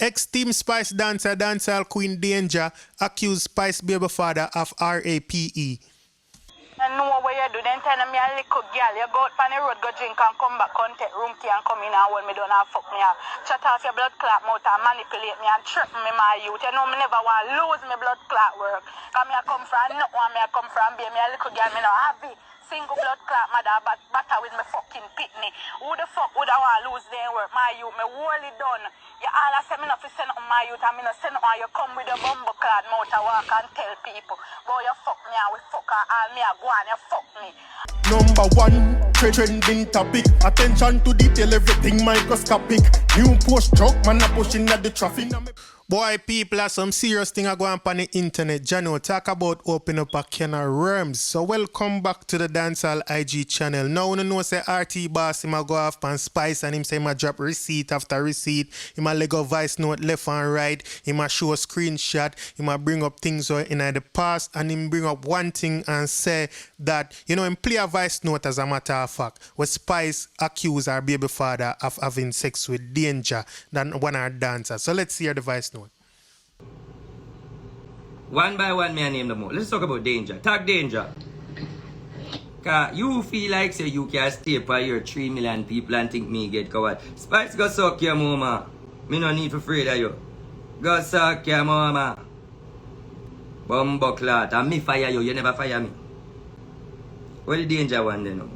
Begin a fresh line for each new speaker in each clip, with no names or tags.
Ex-Team Spice dancer Dancehall Queen Danger accused Spice BabyFather of RAPE.
I know what you do. Then tell me a little girl, you go out on the road, go drink and come back, contact room key and come in and hold me down and fuck me up. Chat off your blood clot mouth and manipulate me and trip me, my youth. You know me never want to lose my blood clot work. Because me I come from nothing, me I come from be me a little girl, me no have it. Single blood clot mother batter with me fucking pitney. Who the fuck would I want to lose their work? My youth, me wholly done. You all I say me not fi send up my youth and me not send up you come with a bumbo clad mouth and walk and tell people. Boy, you fuck me and we fuck and all me a go and you fuck me.
Number one, trending topic. Attention to detail, everything microscopic. New post truck, man a pushing at the traffic.
Boy, people, are some serious thing are going on the internet. Jano, talk about open up a can of worms. So welcome back to the Dancehall IG channel. Now you know say RT boss him a go off and Spice and him say him a drop receipt after receipt. Him a leg of voice note left and right. Him a show a screenshot. Him a bring up things in the past and him bring up one thing and say that, you know, him play a voice note as a matter of fact. Where Spice accused her BabyFather of having sex with Danger than one of her dancers. So let's hear the voice note.
One by one, may I name them all. Let's talk about Danger. Tag Danger. Cause you feel like say you can stay for your 3 million people and think me get covered. Spice go suck your mama. Me no need for afraid of you. Go suck your mama. Bumbo clot. And me fire you. You never fire me. What the Danger one then?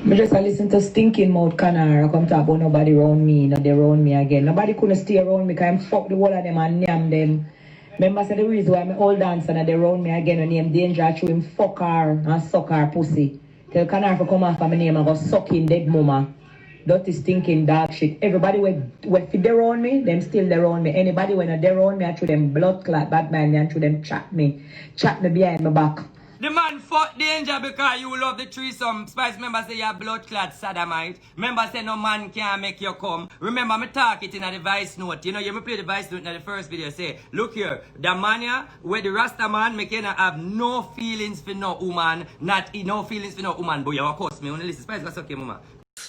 I just listen to stinking mouth canary. I come talk about nobody around me, not they around me again. Nobody couldn't stay around me because I'm fuck the whole of them and name them. Remember say the reason why I'm old dancer and they around me again and name Danger through him fuck her and suck her pussy. Tell canary to come off of my name and go suck in dead mama. Dirty stinking dog shit. Everybody when they around me, them still they around me. Anybody when they around me, I through them blood clot bad man and through them chat me behind my back.
The man fuck Danger because you love the threesome. Spice member say you're blood clot sodomite. Member say no man can make you come. Remember me talk it in the voice note. You know, you me play the voice note in the first video. Say, look here, the man here, where the Rasta man make you have no feelings for no woman. No feelings for no woman. But you of course me only listen. Spice was okay, mama.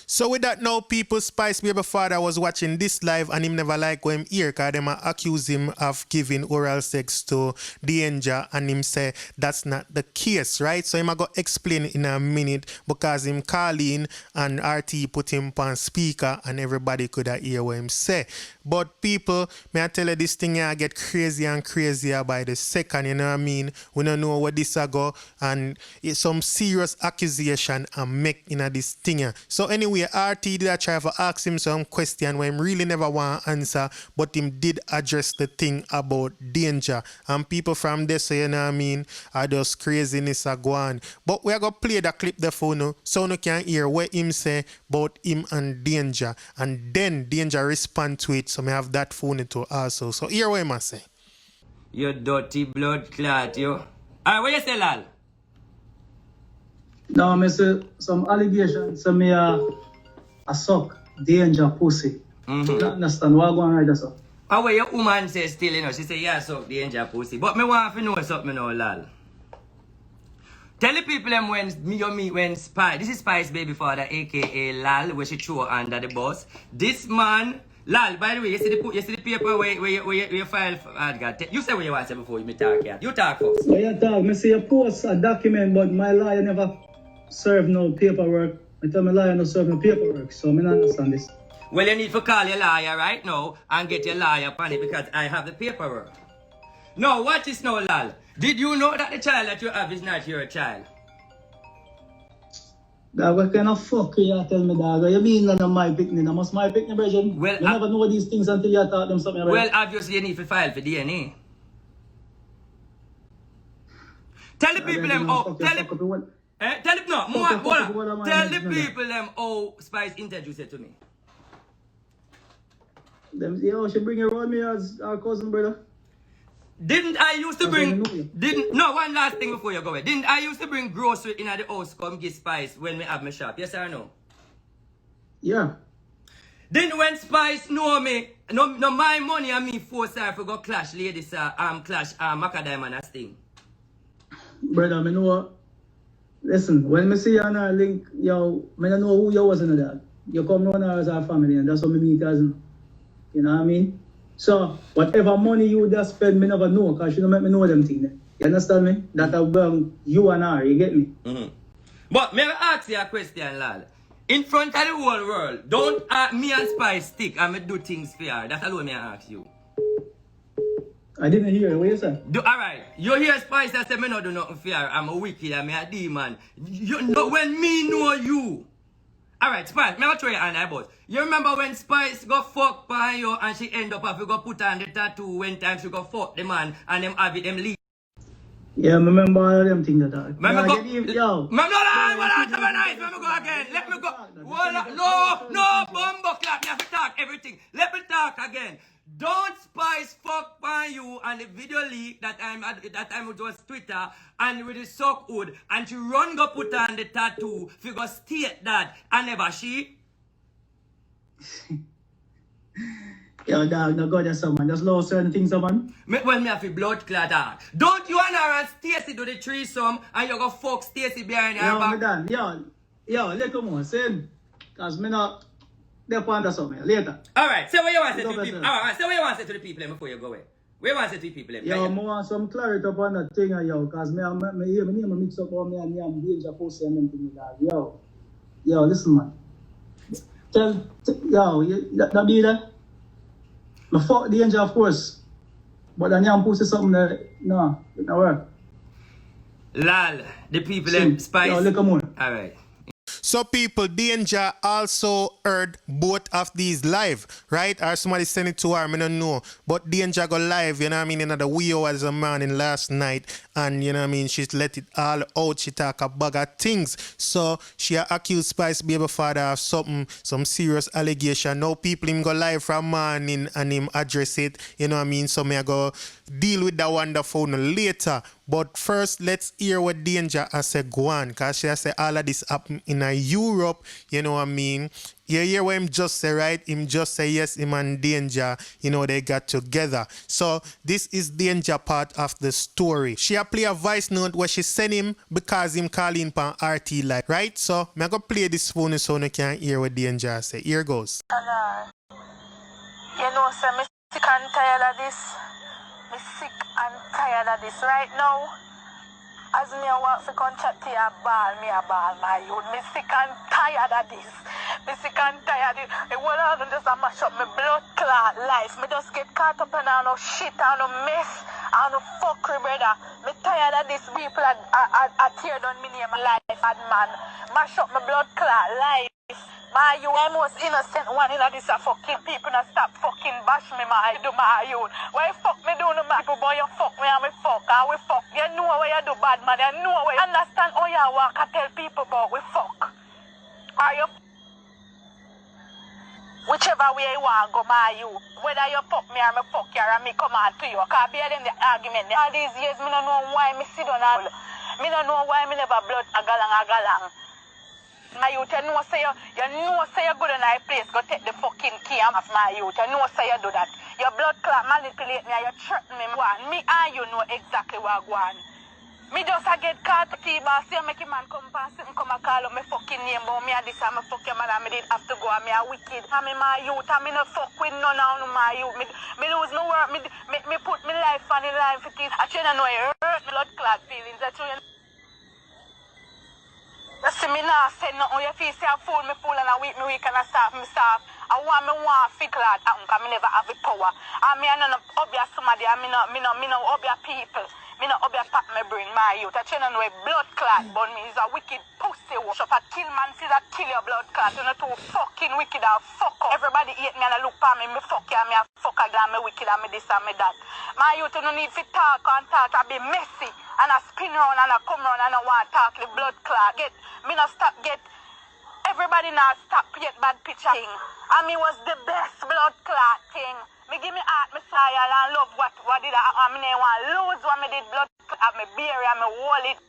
So with that now, people, Spice BabyFather was watching this live and him never like when him hear because them accuse him of giving oral sex to Danger and him say that's not the case, right? So him I go explain in a minute because him call in and RT put him on speaker and everybody could hear what him say. But people, may I tell you this thing here get crazier and crazier by the second, you know what I mean? We don't know what this go and it's some serious accusation and make in this thing here. So anyway, RT did try to ask him some question where him really never want to answer, but him did address the thing about Danger. And people from there, so you know what I mean, are just craziness are going. But we are going to play the clip the phone so you can hear what him say about him and Danger. And then Danger respond to it, so I have that phone too also. So hear what him say.
You dirty blood clot, you. Alright, what you say, Lal?
No, I say some allegations. So me a suck Danger pussy. You understand what I'm going to write so?
How your woman say still, you know, she say yeah, suck Danger pussy. But me want to know something now, Lal. Tell the people them when Spice, this is Spice BabyFather, aka Lal, where she throw under the bus. This man, Lal, by the way, you see the paper where you file for God. You say what you want to say before you talk, yeah. You talk first.
Well, you talk. Me see you post a document, but my lawyer never serve no paperwork. I tell my lawyer no serve no paperwork, so I don't understand this.
Well, you need to call your lawyer right now and get your lawyer upon it because I have the paperwork. Now, what is now, Lal? Did you know that the child that you have is not your child?
Dog, what kind of fuck you tell me, dog? You mean that my picnic? I must my picnic, version?
Well,
you never know these things until you taught them something.
Well, obviously you need to file for DNA. Tell the people them how. Tell the people them how Spice introduced it to me.
Them, yo, she bring you around me as our cousin, brother.
Didn't I used to bring... No, one last thing before you go away. Didn't I used to bring grocery in the house come give Spice when we have my shop? Yes or no?
Yeah.
Then when Spice know me, no my money and me force her to go clash ladies, clash Macadam and that thing.
Brother, I know Listen, when me see you on our link, yo, I don't know who you was in that. You come on as our family, and that's what me meet as. You know what I mean? So, whatever money you just spend, me never know, because she don't make me know them things. You understand me? That you and her, you get me?
Mm-hmm. But may I ask you a question, lad? In front of the whole world, don't me and Spice stick and me do things for her. That's all me I ask you.
I didn't hear what you said.
Alright, you hear Spice that say me not do nothing for her. I'm a wicked, I'm a demon. You know when me know you. Alright, Spice, me not throw your hand boss. You remember when Spice got fucked by you and she end up having to go put on the tattoo when time she got fuck the man and them have it them leave.
Yeah, I remember all of them things that are.
Remember go, go again. Let me go. No, bumbo clap. You have to talk everything. Let me talk again. Don't Spice fuck by you and the video leak that time it was Twitter and with the sock hood and she run go put on the tattoo. If you go state that and never she.
Yo, dog, no God, someone. Just know certain things, man.
Well, me have a blood clot dog. Don't you and her and Stacy do the threesome and you go fuck Stacy behind her back?
Yo, little more, sin. Because me not, they're point of something later.
Alright, say what you want to say to the people. Alright, say what you want to say to the people before you go away. What you want to say to the people?
Yo, I want some clarity upon that thing, yo, because me hear me name mix up on me and Danger Pussy and them things, dog. Yo, listen, man. That be there. I fuck Danger, of course. But then you pussy something that, no, it don't work.
Lal, the people them Spice.
Yo, look more.
Alright.
So people, Danger also heard both of these live, right? Or somebody sent it to her, I don't know. But Danger go live, you know what I mean, in the wee hours of morning last night. And you know what I mean, she's let it all out. She talk a bag of things. So she accused Spice BabyFather of something, some serious allegation. Now people him go live from morning and him address it, you know what I mean? So me I go deal with that wonderful later. But first, let's hear what Danger has said go on. Because she has said all of this happen in Europe, you know what I mean? You hear what him just say, right? Him just say yes, him and Danger, you know, they got together. So this is Danger part of the story. She a play a voice note where she send him because him calling pan RT Live, right? So I'm going to play this phone so you can hear what Danger say. Here goes.
You know, so I'm sick and tired of this. I'm sick and tired of this right now. As me I want to come chat to you, me a ball, my youth. Me sick and tired of this. Me sick and tired of it. The whole of them just a mash up my blood clot life. Me just get caught up in no shit and no mess and no fuckery, brother. Me tired of this people a tear down me name life, bad man. Mash up my blood clot life. My youth, I'm most innocent one in this a fucking people that stop fucking bash me, my do my youth. Why fuck me do no my people, boy, you fuck me and me fuck, and we fuck. You know what you do, bad man, you know what you understand how you walk and tell people about we fuck. Are you whichever way you want go, my youth. Whether you fuck me or me fuck you or me come on to you. Because behind the argument, all these years, me don't know why me sit down and me don't know why me never blood a galang. My youth, you know say you good in a place, go take the fucking key off my youth. You know say you do that. Your blood clot manipulate me and you threaten me. Me and you know exactly what I want. Me just get caught T-bar, see make a man come past and come and call up my fucking name, but me and this and me fuck your man and me didn't have to go and me a wicked. And me my youth and me no fuck with none of my youth. Me lose my work, me put my life on the line for this. I try to know it hurt me blood clot feelings. I try you see me now say nothing. You feel say I fool and I weak and I soft. I want fit lad because I never have the power. And me no obvious somebody, and me no obvious people. Me no obvious pack me brain, my youth. I try to know a blood clot, but me is a wicked pussy. Wash up a kill man, see that kill your blood clot. You're not too fucking wicked and fuck up. Everybody hate me and I look for me fuck you and me a fuck again, me wicked and me this and me that. My youth, you don't need to talk and be messy. And I spin around and I come around and I want to talk the blood clot. Me not stop get everybody now stop get bad picture thing. And me was the best blood clot thing. Me give me heart, me smile and love what did I me never want lose what me did blood clot, me bury and me hold it.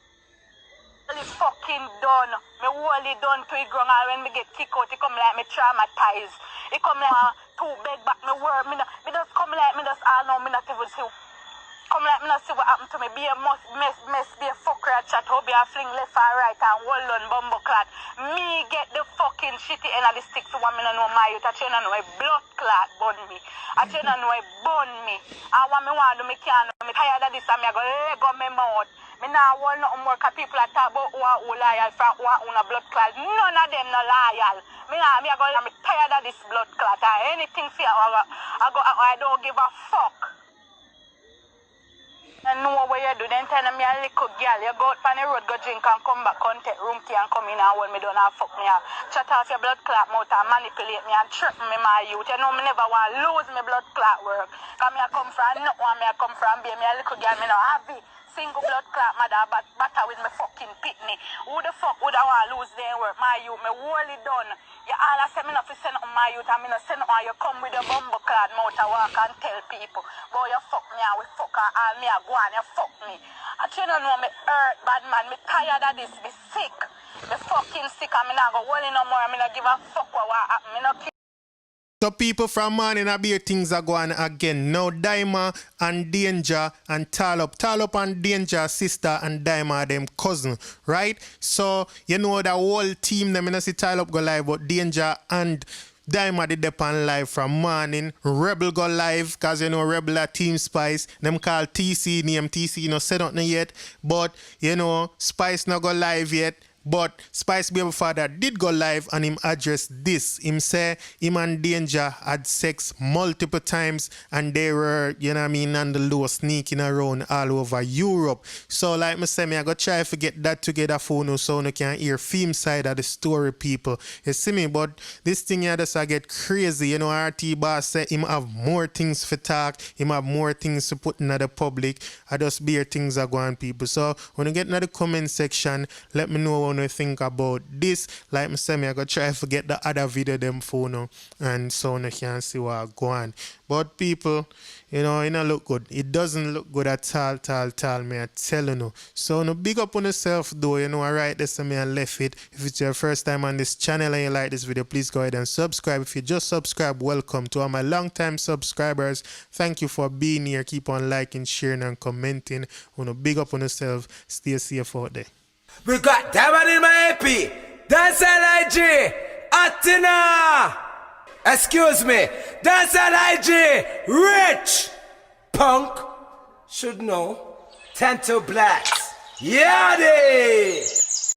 It's fucking done. Me hold it done to the ground and when me get kicked out, it come like me traumatized. It come like too big back me work. Me just come like me just all know me not even see. Come let me not see what happened to me. Be a mess, be a fucker at chat. How be a fling left and right and hold on bumbo clot. Me get the fucking shitty end of the stick for 1 minute no my youth. I tell you know a blood clot bun me. I tell you know a bun me. And what me want to do me can't. Me tired of this and me I go leg on my mouth. Me now want nothing more cause people are talk about who are loyal from who are blood clot. None of them no loyal. Me tired of this blood clot. And anything for I don't give a fuck. And know what you do, then tell me a little girl, you go out on the road, go drink and come back, contact room key and come in and hold me down and fuck me. Shut off your blood clot mouth and manipulate me and trip me, my youth. You know me never want to lose my blood clot work. Because me I come from nothing, me I come from being me a little girl, me no happy. Single blood clot mother batter with my fucking pitney. Who the fuck would I want to lose their work? My youth, me wholly done. You all I say me not fi send up my youth and me not send up you come with your bumbo clad mouth and walk and tell people. Boy you fuck me and we fuck and all me a go and you fuck me. I you don't know me hurt bad man, me tired of this, me sick. Me fucking sick and me not go hold no more and me not give a fuck what happen. Me not
So people from morning a beer things are going again. Now Daima and Danger and Talop and Danger sister and Daima them cousin, right? So you know the whole team them, I not see Talop go live, but Danger and Daima did up on live from morning. Rebel go live, cause you know Rebel are Team Spice. Them call TC, name TC, no said nothing yet. But you know, Spice not go live yet. But Spice BabyFather did go live and him address this. Him say him and Danger had sex multiple times and they were, you know what I mean, on the low sneaking around all over Europe. So like me say, I go try to get that together for you so you can hear film side of the story, people. You see me? But this thing here just get crazy. You know, RT boss say him have more things for talk, him have more things to put in the public. I just bear things are going, people. So when you get in the comment section, let me know what you think about this. Like I say, I go try to get the other video them for now and so you can see what go on. But people, you know, it don't look good. It doesn't look good at all, me I tell you no. So no big up on yourself though, you know, alright, this me I left it. If it's your first time on this channel and you like this video, please go ahead and subscribe. If you just subscribe, welcome. To all my long time subscribers, thank you for being here. Keep on liking, sharing and commenting. You know, big up on yourself. Stay safe out there.
We got Diamond in my AP. Dancehall IG. Atina. Excuse me. Dancehall IG. Rich. Punk. Should know. Tento Blacks. Yadi.